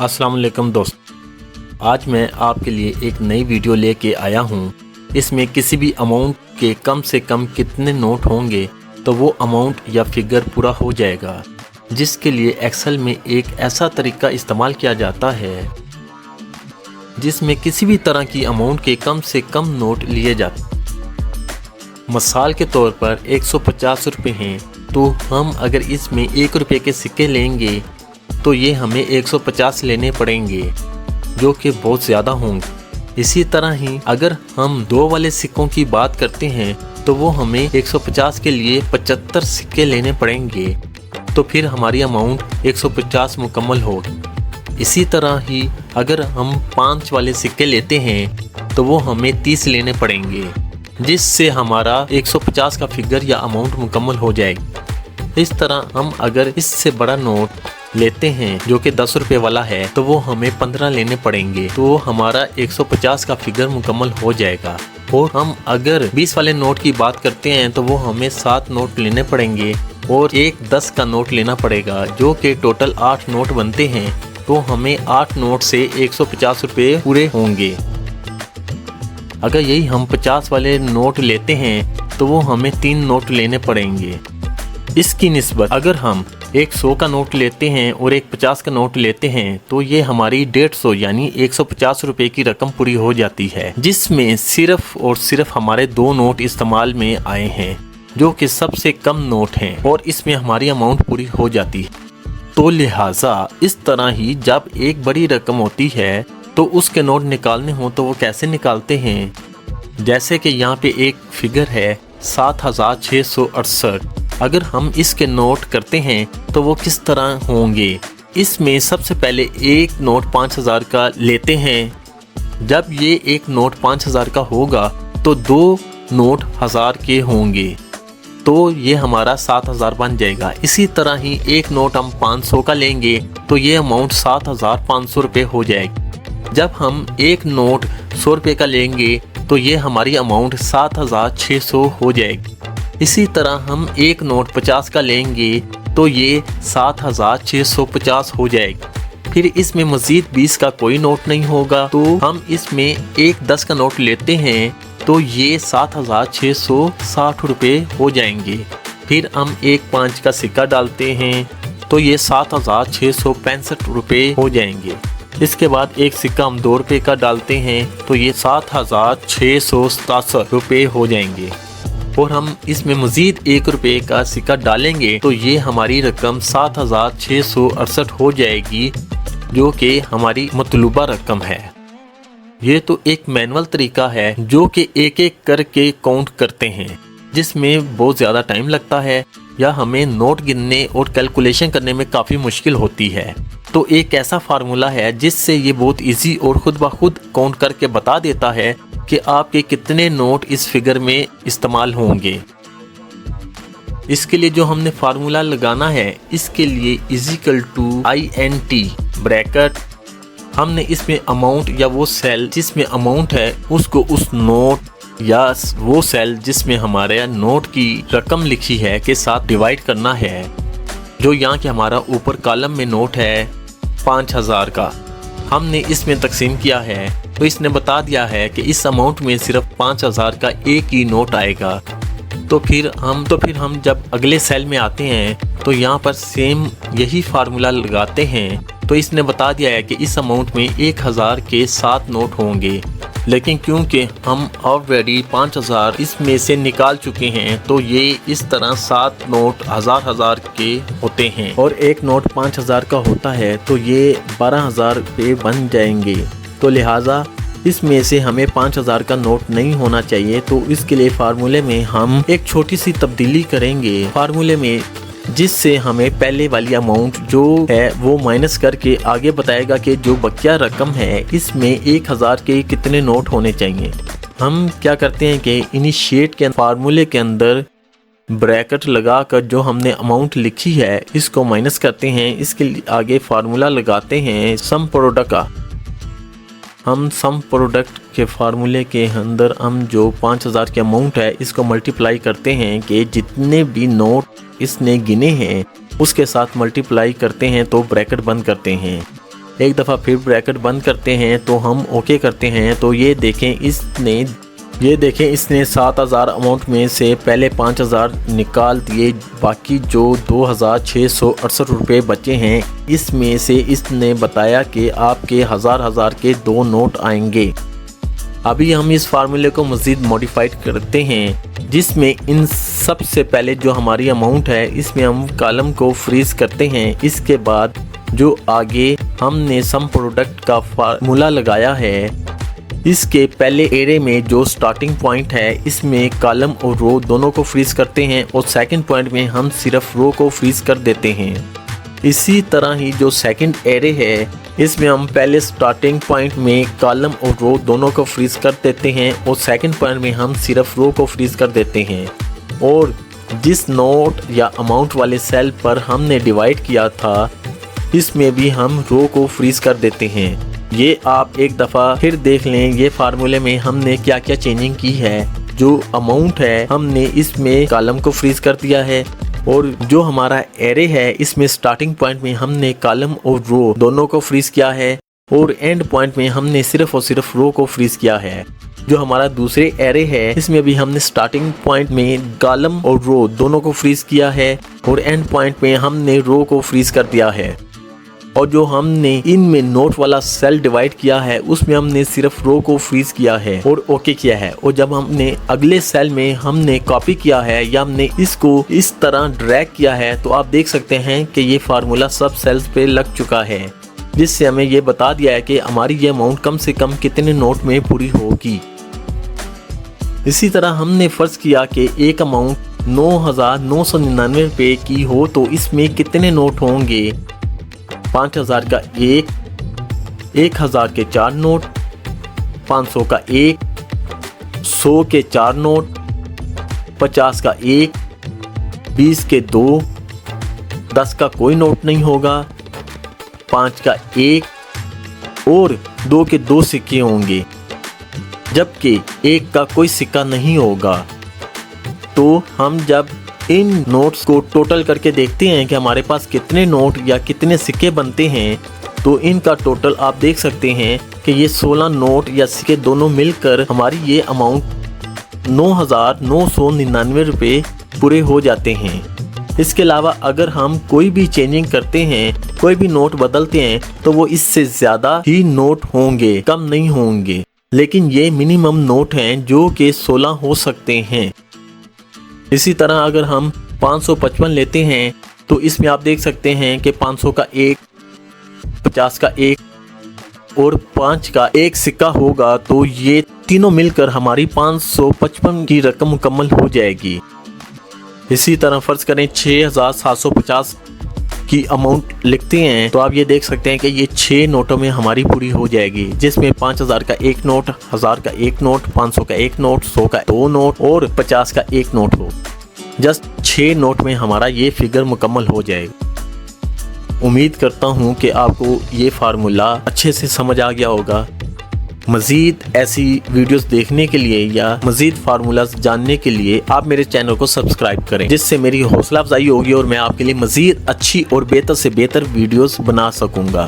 अस्सलाम वालेकुम दोस्त, आज मैं आपके लिए एक नई वीडियो लेके आया हूँ। इसमें किसी भी अमाउंट के कम से कम कितने नोट होंगे तो वो अमाउंट या फिगर पूरा हो जाएगा, जिसके लिए एक्सेल में एक ऐसा तरीका इस्तेमाल किया जाता है जिसमें किसी भी तरह की अमाउंट के कम से कम नोट लिए जाते हैं। मिसाल के तौर पर 150 रुपये हैं, तो हम अगर इसमें 1 रुपये के सिक्के लेंगे तो ये हमें 150 लेने पड़ेंगे, जो कि बहुत ज़्यादा होंगे। इसी तरह ही अगर हम 2 वाले सिक्कों की बात करते हैं तो वो हमें 150 के लिए 75 सिक्के लेने पड़ेंगे, तो फिर हमारी अमाउंट 150 मुकम्मल होगी। इसी तरह ही अगर हम 5 वाले सिक्के लेते हैं तो वो हमें 30 लेने पड़ेंगे, जिससे हमारा 150 का फिगर या अमाउंट मुकम्मल हो जाएगी। इस तरह हम अगर इससे बड़ा नोट लेते हैं जो कि 10 रुपये वाला है तो वो हमें 15 लेने पड़ेंगे, तो हमारा 150 का फिगर मुकम्मल हो जाएगा। और हम अगर 20 वाले नोट की बात करते हैं तो वो हमें 7 नोट लेने पड़ेंगे और एक 10 का नोट लेना पड़ेगा, जो कि टोटल 8 नोट बनते हैं। तो हमें 8 नोट से 150 रुपये पूरे होंगे। अगर यही हम 50 वाले नोट लेते हैं तो वो हमें 3 नोट लेने पड़ेंगे। इसकी निस्बत अगर हम एक 100 का नोट लेते हैं और एक 50 का नोट लेते हैं तो ये हमारी 150 यानी 150 रुपये की रकम पूरी हो जाती है, जिसमें सिर्फ और सिर्फ हमारे 2 नोट इस्तेमाल में आए हैं, जो कि सबसे कम नोट हैं, और इसमें हमारी अमाउंट पूरी हो जाती है। तो लिहाजा इस तरह ही जब एक बड़ी रकम होती है तो उसके नोट निकालने हो तो वो कैसे निकालते हैं। जैसे कि यहाँ पे एक फिगर है 7668। अगर हम इसके नोट करते हैं तो वो किस तरह होंगे। इसमें सबसे पहले एक नोट 5000 का लेते हैं। जब ये एक नोट 5000 का होगा तो 2 नोट 1000 के होंगे, तो ये हमारा 7000 बन जाएगा। इसी तरह ही एक नोट हम 500 का लेंगे तो ये अमाउंट 7500 रुपये हो जाएगी। जब हम एक नोट 100 रुपये का लेंगे तो ये हमारी अमाउंट 7600 हो जाएगी। इसी तरह हम एक नोट 50 का लेंगे तो ये 7650 हो जाएगी। फिर इसमें मज़ीद 20 का कोई नोट नहीं होगा, तो हम इसमें एक 10 का नोट लेते हैं तो ये 7660 रुपये हो जाएंगे। फिर हम एक 5 का सिक्का डालते हैं तो ये 7665 रुपये हो जाएंगे। इसके बाद एक सिक्का हम 2 रुपये का डालते हैं तो ये 7667 रुपये हो जाएंगे। और हम इसमें मज़ीद 1 रुपये का सिक्का डालेंगे तो ये हमारी रकम 7668 हो जाएगी, जो कि हमारी मतलूबा रकम है। ये तो एक मैनुअल तरीका है जो कि एक एक करके काउंट करते हैं, जिसमें बहुत ज़्यादा टाइम लगता है या हमें नोट गिनने और कैलकुलेशन करने में काफ़ी मुश्किल होती है। तो एक ऐसा फार्मूला है जिससे ये बहुत इजी और ख़ुद ब खुद काउंट करके बता देता है कि आपके कितने नोट इस फिगर में इस्तेमाल होंगे। इसके लिए जो हमने फार्मूला लगाना है, इसके लिए इजिकल टू INT ब्रैकेट, हमने इसमें अमाउंट या वो सेल जिसमें अमाउंट है उसको उस नोट या वो सेल जिसमें हमारे नोट की रकम लिखी है के साथ डिवाइड करना है। जो यहाँ के हमारा ऊपर कॉलम में नोट है 5000 का, हमने इसमें तकसीम किया है तो इसने बता दिया है कि इस अमाउंट में सिर्फ 5000 का एक ही नोट आएगा। तो फिर हम जब अगले सेल में आते हैं तो यहाँ पर सेम यही फार्मूला लगाते हैं। तो इसने बता दिया है कि इस अमाउंट में 1000 के 7 नोट होंगे, लेकिन क्योंकि हम ऑलरेडी 5000 इसमें से निकाल चुके हैं तो ये इस तरह 7 नोट 1000 के होते हैं और एक नोट 5000 का होता है, तो ये 12000 रुपये बन जाएंगे। तो लिहाजा इसमें से हमें 5000 का नोट नहीं होना चाहिए। तो इसके लिए फार्मूले में हम एक छोटी सी तब्दीली करेंगे फार्मूले में, जिससे हमें पहले वाली अमाउंट जो है वो माइनस करके आगे बताएगा कि जो बकिया रकम है इसमें 1000 के कितने नोट होने चाहिए। हम क्या करते हैं कि इनिशिएट के फार्मूले के अंदर ब्रैकेट लगाकर जो हमने अमाउंट लिखी है इसको माइनस करते हैं। इसके आगे फार्मूला लगाते हैं सम प्रोडक्ट का। हम सम प्रोडक्ट के फार्मूले के अंदर हम जो 5000 की अमाउंट है इसको मल्टीप्लाई करते हैं कि जितने भी नोट इसने गिने हैं उसके साथ मल्टीप्लाई करते हैं तो ब्रैकेट बंद करते हैं। एक दफ़ा फिर ब्रैकेट बंद करते हैं तो हम ओके करते हैं। तो ये देखें इसने 7000 अमाउंट में से पहले 5000 निकाल दिए, बाकी जो 2668 रुपये बचे हैं इसमें से इसने बताया कि आपके हज़ार के 2 नोट आएंगे। अभी हम इस फार्मूले को मज़ीद मॉडिफाइड करते हैं, जिसमें इन सबसे पहले जो हमारी अमाउंट है इसमें हम कॉलम को फ्रीज करते हैं। इसके बाद जो आगे हमने सम प्रोडक्ट का फार्मूला लगाया है, इसके पहले एरे में जो स्टार्टिंग पॉइंट है इसमें कॉलम और रो दोनों को फ्रीज करते हैं और सेकंड पॉइंट में हम सिर्फ रो को फ्रीज कर देते हैं। इसी तरह ही जो सेकंड एरे है इसमें हम पहले स्टार्टिंग पॉइंट में कॉलम और रो दोनों को फ्रीज कर देते हैं और सेकंड पॉइंट में हम सिर्फ रो को फ्रीज कर देते हैं। और जिस नोट या अमाउंट वाले सेल पर हमने डिवाइड किया था इसमें भी हम रो को फ्रीज कर देते हैं। ये आप एक दफ़ा फिर देख लें, ये फार्मूले में हमने क्या क्या चेंजिंग की है। जो अमाउंट है हमने इसमें कॉलम को फ्रीज कर दिया है और जो हमारा एरे है इसमें स्टार्टिंग पॉइंट में हमने कॉलम और रो दोनों को फ्रीज किया है और एंड पॉइंट में हमने सिर्फ और सिर्फ रो को फ्रीज किया है। जो हमारा दूसरे एरे है इसमें भी हमने स्टार्टिंग पॉइंट में कॉलम और रो दोनों को फ्रीज किया है और एंड पॉइंट में हमने रो को फ्रीज कर दिया है। और जो हमने इनमें नोट वाला सेल डिवाइड किया है उसमें हमने सिर्फ रो को फ्रीज किया है और ओके किया है। और जब हमने अगले सेल में हमने कॉपी किया है या हमने इसको इस तरह ड्रैग किया है तो आप देख सकते हैं कि ये फार्मूला सब सेल्स पे लग चुका है, जिससे हमें ये बता दिया है कि हमारी ये अमाउंट कम से कम कितने नोट में पूरी होगी। इसी तरह हमने फर्ज किया कि एक अमाउंट 9999 रुपये की हो तो इसमें कितने नोट होंगे। 5000 का 1, 1000 के 4 नोट, 500 का 1, 100 के 4 नोट, 50 का 1, 20 के 2, 10 का कोई नोट नहीं होगा, 5 का 1 और 2 के 2 सिक्के होंगे, जबकि 1 का कोई सिक्का नहीं होगा। तो हम जब इन नोट्स को टोटल करके देखते हैं कि हमारे पास कितने नोट या कितने सिक्के बनते हैं, तो इनका टोटल आप देख सकते हैं कि ये 16 नोट या सिक्के दोनों मिलकर हमारी ये अमाउंट 9999 रुपये पूरे हो जाते हैं। इसके अलावा अगर हम कोई भी चेंजिंग करते हैं, कोई भी नोट बदलते हैं तो वो इससे ज़्यादा ही नोट होंगे, कम नहीं होंगे। लेकिन ये मिनिमम नोट हैं जो कि 16 हो सकते हैं। इसी तरह अगर हम 555 लेते हैं तो इसमें आप देख सकते हैं कि 500 का 1, 50 का 1 और 5 का 1 सिक्का होगा, तो ये तीनों मिलकर हमारी 555 की रकम मुकम्मल हो जाएगी। इसी तरह फर्ज करें 6750 की अमाउंट लिखते हैं तो आप ये देख सकते हैं कि ये 6 नोटों में हमारी पूरी हो जाएगी, जिसमें 5000 का 1 नोट, 1000 का 1 नोट, 500 का 1 नोट, 100 का 2 नोट और 50 का 1 नोट हो। जस्ट 6 नोट में हमारा ये फिगर मुकम्मल हो जाएगा। उम्मीद करता हूँ कि आपको ये फार्मूला अच्छे से समझ आ गया होगा। मज़ीद ऐसी वीडियोस देखने के लिए या मज़ीद फार्मूलाज जानने के लिए आप मेरे चैनल को सब्सक्राइब करें, जिससे मेरी हौसला अफजाई होगी और मैं आपके लिए मज़ीद अच्छी और बेहतर से बेहतर वीडियोस बना सकूँगा।